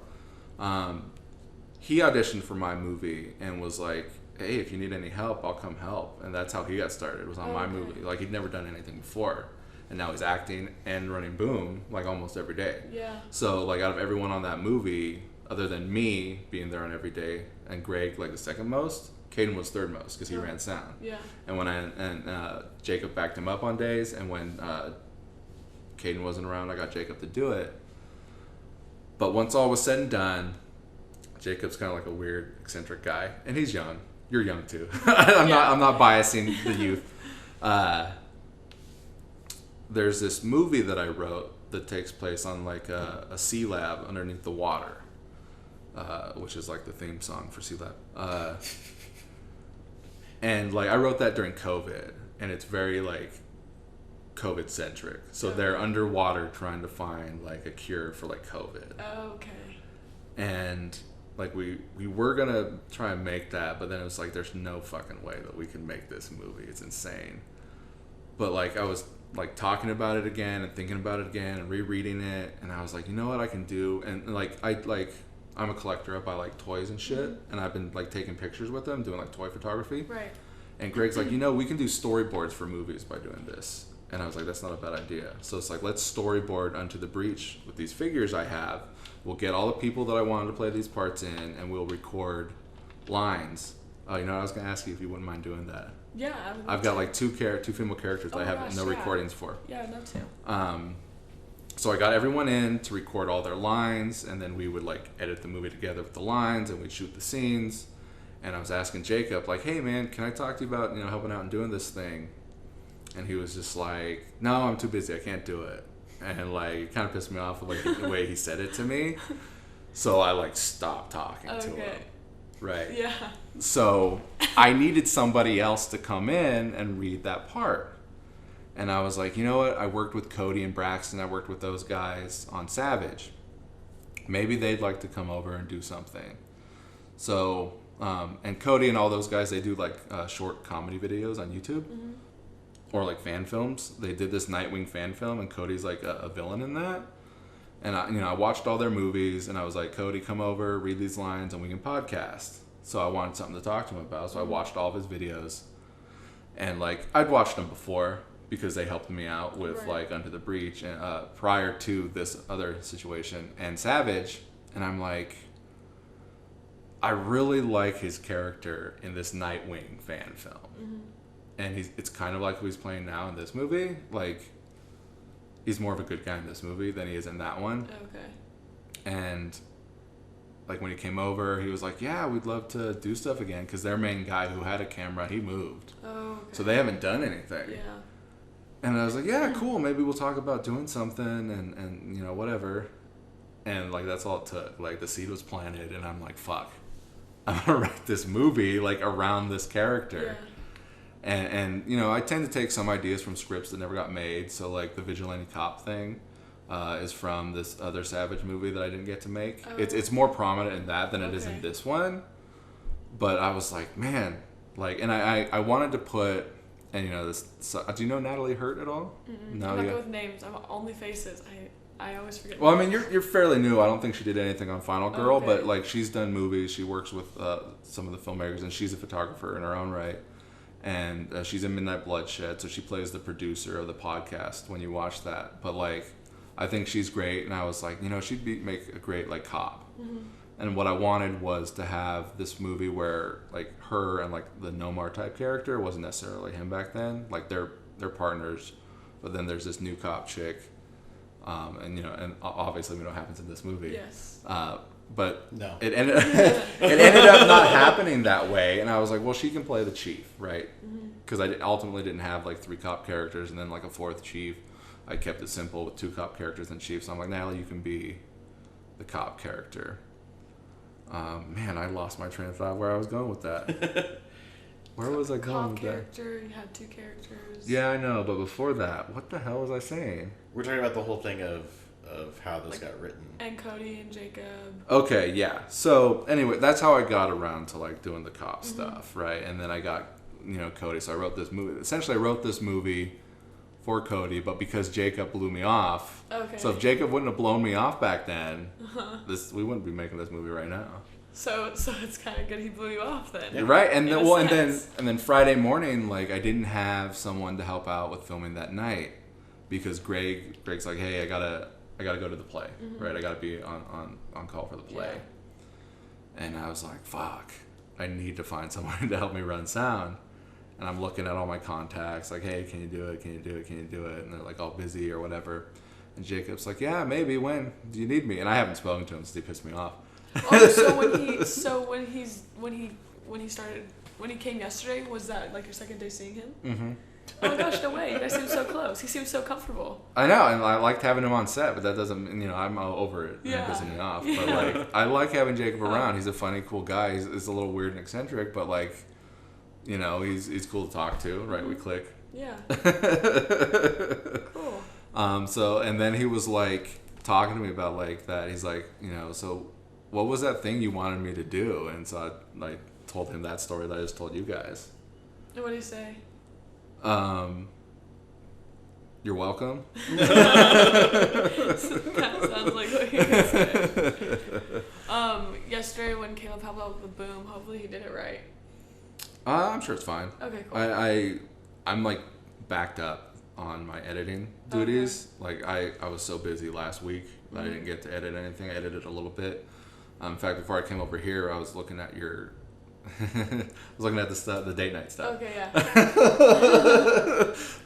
He auditioned for my movie and was like, hey, if you need any help, I'll come help. And that's how he got started, was on my movie. Like, he'd never done anything before. And now he's acting and running Boom, like, almost every day. Yeah. So, like, out of everyone on that movie, other than me being there on every day, and Greg, like, the second most, Caden was third most, because he ran sound. Yeah. And when Jacob backed him up on days, and when Caden wasn't around, I got Jacob to do it. But once all was said and done, Jacob's kind of like a weird, eccentric guy. And he's young. You're young too. I'm not biasing the youth. There's this movie that I wrote that takes place on like a sea lab underneath the water, which is like the theme song for Sea Lab. And like I wrote that during COVID, and it's very like COVID centric. So they're underwater trying to find like a cure for like COVID. Oh, okay. And like we were gonna try and make that, but then it was like there's no fucking way that we can make this movie. It's insane. But like I was like talking about it again and thinking about it again and rereading it, and I was like, you know what I can do? And like I'm a collector. I buy like toys and shit, and I've been like taking pictures with them, doing like toy photography. Right. And Greg's like, we can do storyboards for movies by doing this. And I was like, that's not a bad idea. So it's like, let's storyboard Unto the Breach with these figures I have. We'll get all the people that I wanted to play these parts in, and we'll record lines. I was going to ask you if you wouldn't mind doing that. Yeah. I've got like two female characters that I have no recordings for. Yeah, I'd love to. So I got everyone in to record all their lines, and then we would like edit the movie together with the lines, and we'd shoot the scenes. And I was asking Jacob, like, hey man, can I talk to you about, helping out and doing this thing? And he was just like, no, I'm too busy, I can't do it. And like it kind of pissed me off with like the way he said it to me. So I like stopped talking to him. Right. Yeah. So I needed somebody else to come in and read that part. And I was like, you know what? I worked with Cody and Braxton. I worked with those guys on Savage. Maybe they'd like to come over and do something. So, and Cody and all those guys, they do like short comedy videos on YouTube. Mm-hmm. Or like fan films. They did this Nightwing fan film, and Cody's like a villain in that. And I watched all their movies, and I was like, Cody, come over, read these lines, and we can podcast. So I wanted something to talk to him about. So I watched all of his videos, and like I'd watched them before because they helped me out with like Unto the Breach and prior to this other situation and Savage. And I'm like, I really like his character in this Nightwing fan film. Mm-hmm. And it's kind of like who he's playing now in this movie. Like, he's more of a good guy in this movie than he is in that one. Okay. And, like, when he came over, he was like, yeah, we'd love to do stuff again. Because their main guy who had a camera, he moved. Oh, okay. So they haven't done anything. Yeah. And I was like, yeah, cool. Maybe we'll talk about doing something and whatever. And, like, that's all it took. Like, the seed was planted. And I'm like, fuck. I'm going to write this movie, like, around this character. Yeah. And I tend to take some ideas from scripts that never got made. So like the vigilante cop thing is from this other Savage movie that I didn't get to make. Oh. It's more prominent in that than it is in this one. But I was like, man, like, and I wanted to put, and this. So, do you know Natalie Hurt at all? No, I'm not good with names. I'm only faces. I always forget. Well, I mean, you're fairly new. I don't think she did anything on Final Girl, but like she's done movies. She works with some of the filmmakers, and she's a photographer in her own right. And she's in Midnight Bloodshed, so she plays the producer of the podcast when you watch that. But like, I think she's great, and I was like, she'd make a great like cop. Mm-hmm. And what I wanted was to have this movie where like her and like the Nomar type character wasn't necessarily him back then. Like they're partners, but then there's this new cop chick, and obviously we know what happens in this movie. Yes. But no. it ended up not happening that way, and I was like, well, she can play the chief, right? Because I ultimately didn't have like 3 cop characters and then like a 4th chief. I kept it simple with 2 cop characters and chief. So I'm like, Natalie, you can be the cop character. Man, I lost my train of thought where I was going with that. Where was I going with that? Character, you had 2 characters. Yeah, I know, but before that, what the hell was I saying? We're talking about the whole thing of how this got written. And Cody and Jacob. Okay, yeah. So anyway, that's how I got around to like doing the cop stuff, right? And then I got, Cody. So I wrote this movie. Essentially, I wrote this movie for Cody, but because Jacob blew me off. Okay. So if Jacob wouldn't have blown me off back then, we wouldn't be making this movie right now. So it's kind of good he blew you off then. Yeah. Right, and then Friday morning, like I didn't have someone to help out with filming that night because Greg's like, hey, I gotta go to the play, right? I gotta be on call for the play, and I was like, fuck, I need to find someone to help me run sound. And I'm looking at all my contacts, like, hey, can you do it? Can you do it? Can you do it? And they're like all busy or whatever. And Jacob's like, yeah, maybe. When do you need me? And I haven't spoken to him since he pissed me off. So when he came yesterday, was that like your second day seeing him? Mm-hmm. Oh my gosh, no way! You guys seem so close. He seems so comfortable. I know, and I liked having him on set, but that doesn't, I'm over it. Yeah. Pissing me off. But like, I like having Jacob around. He's a funny, cool guy. He's a little weird and eccentric, but like, he's cool to talk to. Right? We click. Yeah. Cool. So and then he was like talking to me about like that. He's like, so what was that thing you wanted me to do? And so I like told him that story that I just told you guys. And what did he say? You're welcome. That sounds like what he would say. Yesterday when Caleb helped out with the boom, hopefully he did it right. I'm sure it's fine. Okay, cool. I'm like backed up on my editing duties. Okay. Like I was so busy last week that I didn't get to edit anything. I edited a little bit. In fact, before I came over here, I was looking at your I was looking at the date night stuff. Okay, yeah.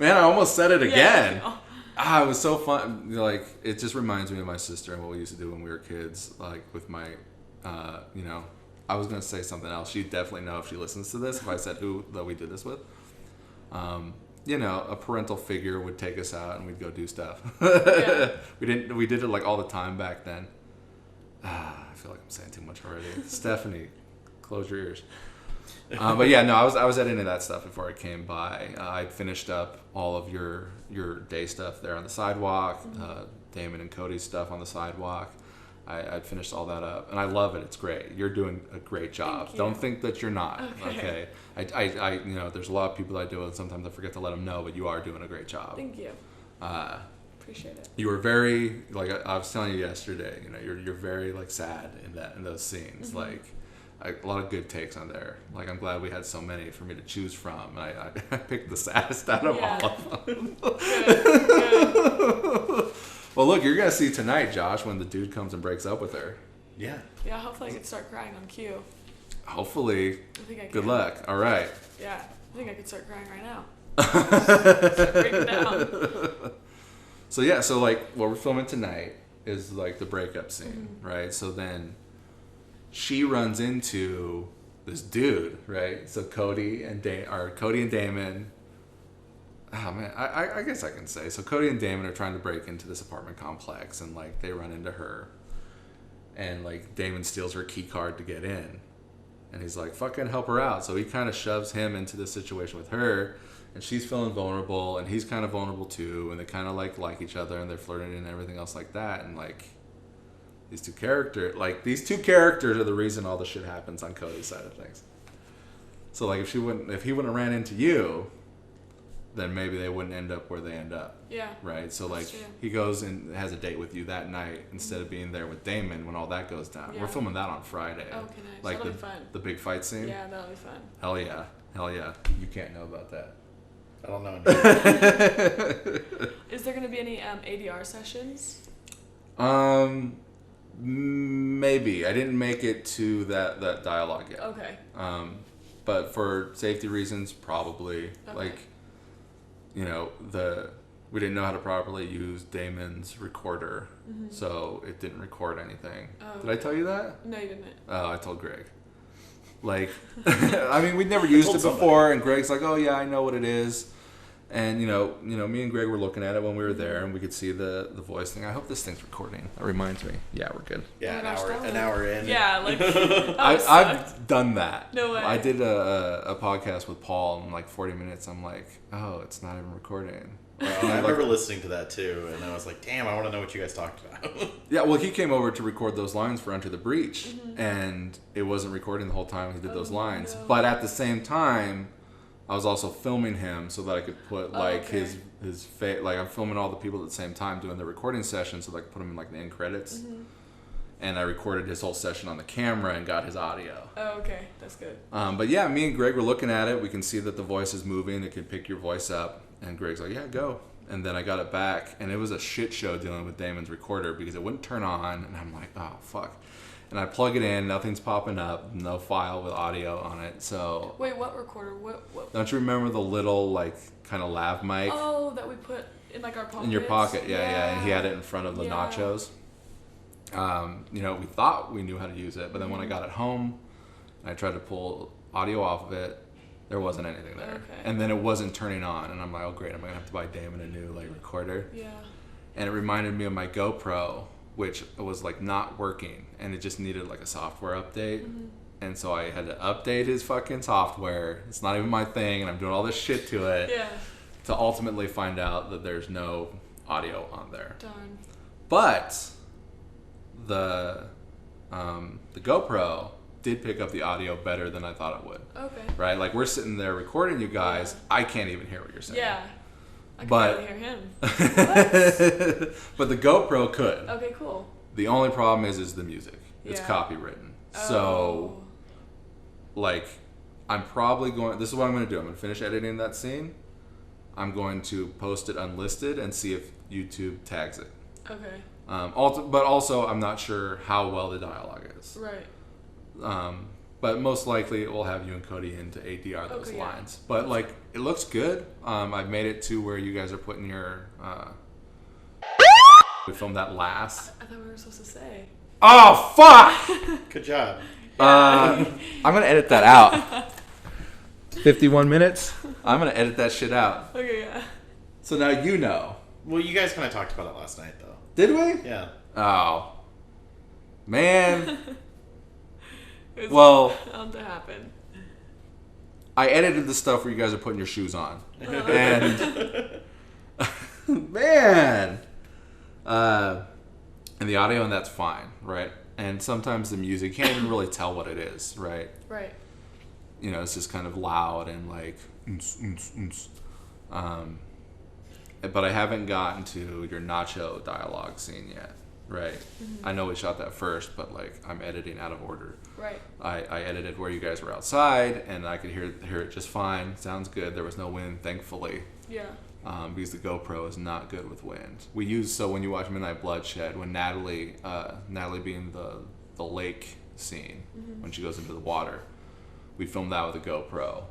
Man, I almost said it again. Yeah, It was so fun. Like, it just reminds me of my sister and what we used to do when we were kids. Like, with my, I was going to say something else. She'd definitely know if she listens to this, if I said who that we did this with. A parental figure would take us out and we'd go do stuff. Yeah. We did it like all the time back then. I feel like I'm saying too much already. Stephanie. Close your ears. But yeah, no, I was editing that stuff before I came by. I finished up all of your day stuff there on the sidewalk, Damon and Cody's stuff on the sidewalk. I'd finished all that up, and I love it. It's great. You're doing a great job. Don't think that you're not. Okay. I there's a lot of people I do it, and sometimes I forget to let them know, but you are doing a great job. Thank you. Appreciate it. You were very, like I was telling you yesterday, you're very like sad in those scenes, like. A lot of good takes on there. Like, I'm glad we had so many for me to choose from. I picked the saddest out of all of them. Good. Well, look, you're going to see tonight, Josh, when the dude comes and breaks up with her. Yeah. Yeah, hopefully I can start crying on cue. Hopefully. I think I can. Good luck. All right. Yeah, I think I could start crying right now. Start breaking down. So, yeah, so, like, what we're filming tonight is, like, the breakup scene, right? So then she runs into this dude, right? So Cody and Damon. Oh man, I guess I can say. So Cody and Damon are trying to break into this apartment complex, and like they run into her, and like Damon steals her key card to get in, and he's like, "Fucking help her out." So he kind of shoves him into this situation with her, and she's feeling vulnerable, and he's kind of vulnerable too, and they kind of like each other, and they're flirting and everything else like that, and like. These two characters are the reason all the shit happens on Cody's side of things. So like if he wouldn't have ran into you, then maybe they wouldn't end up where they end up. Yeah. Right? So like he goes and has a date with you that night instead of being there with Damon when all that goes down. Yeah. We're filming that on Friday. Okay, nice. Like that'll be fun. The big fight scene? Yeah, that'll be fun. Hell yeah. You can't know about that. I don't know. Is there going to be any ADR sessions? Maybe. I didn't make it to that dialogue yet. Okay. But for safety reasons, probably. Okay. Like, we didn't know how to properly use Damon's recorder, so it didn't record anything. Oh, Did I tell you that? No, you didn't. Oh, I told Greg. Like, I mean, we'd never used it before, and Greg's like, "Oh yeah, I know what it is," And me and Greg were looking at it when we were there, and we could see the voice thing. I hope this thing's recording. That reminds me. Yeah, we're good. Yeah, an hour in. Yeah, like I've done that. No way. I did a podcast with Paul, and like 40 minutes. I'm like, oh, it's not even recording. Well, I remember listening to that too, and I was like, damn, I want to know what you guys talked about. Yeah, well, he came over to record those lines for Under the Breach, and it wasn't recording the whole time he did those lines. No. But at the same time, I was also filming him so that I could put his face, like I'm filming all the people at the same time doing the recording session so that I could put him in like the end credits. And I recorded his whole session on the camera and got his audio. Oh, okay, that's good. But yeah, me and Greg were looking at it. We can see that the voice is moving. It can pick your voice up. And Greg's like, yeah, go. And then I got it back, and it was a shit show dealing with Damon's recorder because it wouldn't turn on. And I'm like, oh fuck. And I plug it in, nothing's popping up, no file with audio on it. So wait, what recorder? What? Don't you remember the little like kind of lav mic? Oh, that we put in like our pocket. In your pocket, yeah. And he had it in front of the nachos. We thought we knew how to use it, but then when I got it home, and I tried to pull audio off of it, there wasn't anything there. Okay. And then it wasn't turning on, and I'm like, oh great, I'm gonna have to buy Damon a new like recorder. Yeah. And it reminded me of my GoPro, which was like not working, and it just needed like a software update. And so I had to update his fucking software. It's not even my thing, and I'm doing all this shit to it. Yeah. To ultimately find out that there's no audio on there. Darn. But the GoPro did pick up the audio better than I thought it would. Okay. Right? Like we're sitting there recording you guys. Yeah. I can't even hear what you're saying. Yeah. I can barely hear him. But the GoPro could. Okay, cool. The only problem is the music. It's Yeah. copywritten. Oh. So, like, I'm probably going... This is what I'm going to do. I'm going to finish editing that scene. I'm going to post it unlisted and see if YouTube tags it. Okay. But also, I'm not sure how well the dialogue is. Right. But most likely, it will have you and Cody in to ADR those lines. Yeah. But, like, it looks good. I've made it to where you guys are putting your... we filmed that last. I thought we were supposed to say. Oh, fuck! Good job. I'm going to edit that out. 51 minutes? I'm going to edit that shit out. Okay, yeah. So now you know. Well, you guys kind of talked about it last night, though. Did we? Yeah. Oh. Man. It was bound to happen. I edited the stuff where you guys are putting your shoes on. And... man. And the audio, and that's fine, right? And sometimes the music, you can't even really tell what it is, right? Right. You know, it's just kind of loud and like... but I haven't gotten to your nacho dialogue scene yet, right? I know we shot that first, but like I'm editing out of order. Right. I edited where you guys were outside, and I could hear it just fine. Sounds good. There was no wind, thankfully. Yeah. Because the GoPro is not good with wind. So when you watch Midnight Bloodshed, when Natalie being the lake scene, when she goes into the water, we filmed that with a GoPro.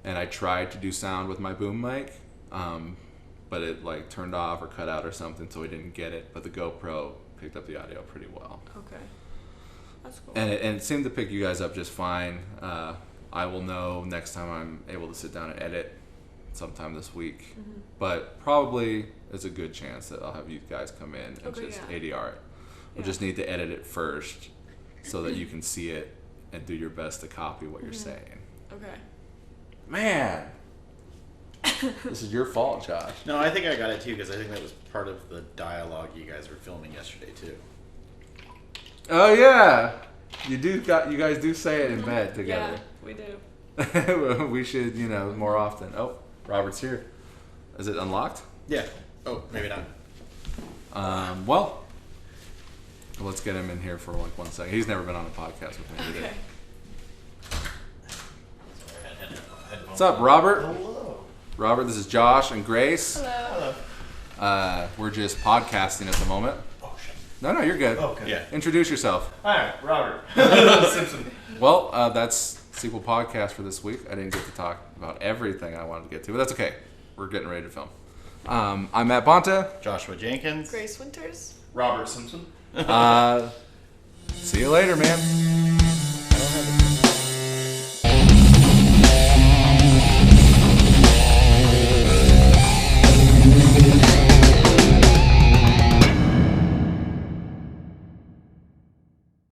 And I tried to do sound with my boom mic, but it like turned off or cut out or something, so we didn't get it. But the GoPro picked up the audio pretty well. Okay. That's cool. And it seemed to pick you guys up just fine. I will know next time I'm able to sit down and edit sometime this week. But probably there's a good chance that I'll have you guys come in and just ADR it. We'll just need to edit it first so that you can see it and do your best to copy what you're saying. Okay. Man. This is your fault, Josh. No, I think I got it too because I think that was part of the dialogue you guys were filming yesterday too. Oh yeah, you guys do say it in bed together. Yeah, we do. We should, more often. Oh, Robert's here. Is it unlocked? Yeah. Oh, maybe not. Well, let's get him in here for like 1 second. He's never been on a podcast with me today. Okay. What's up, Robert? Hello. Robert, this is Josh and Grace. Hello. We're just podcasting at the moment. Oh, shit. No, you're good. Okay. Yeah. Introduce yourself. Hi, Robert Simpson. Well, that's Sequel Podcast for this week. I didn't get to talk about everything I wanted to get to, but that's okay. We're getting ready to film. I'm Matt Bonta. Joshua Jenkins. Grace Winters. Robert Simpson. See you later, man.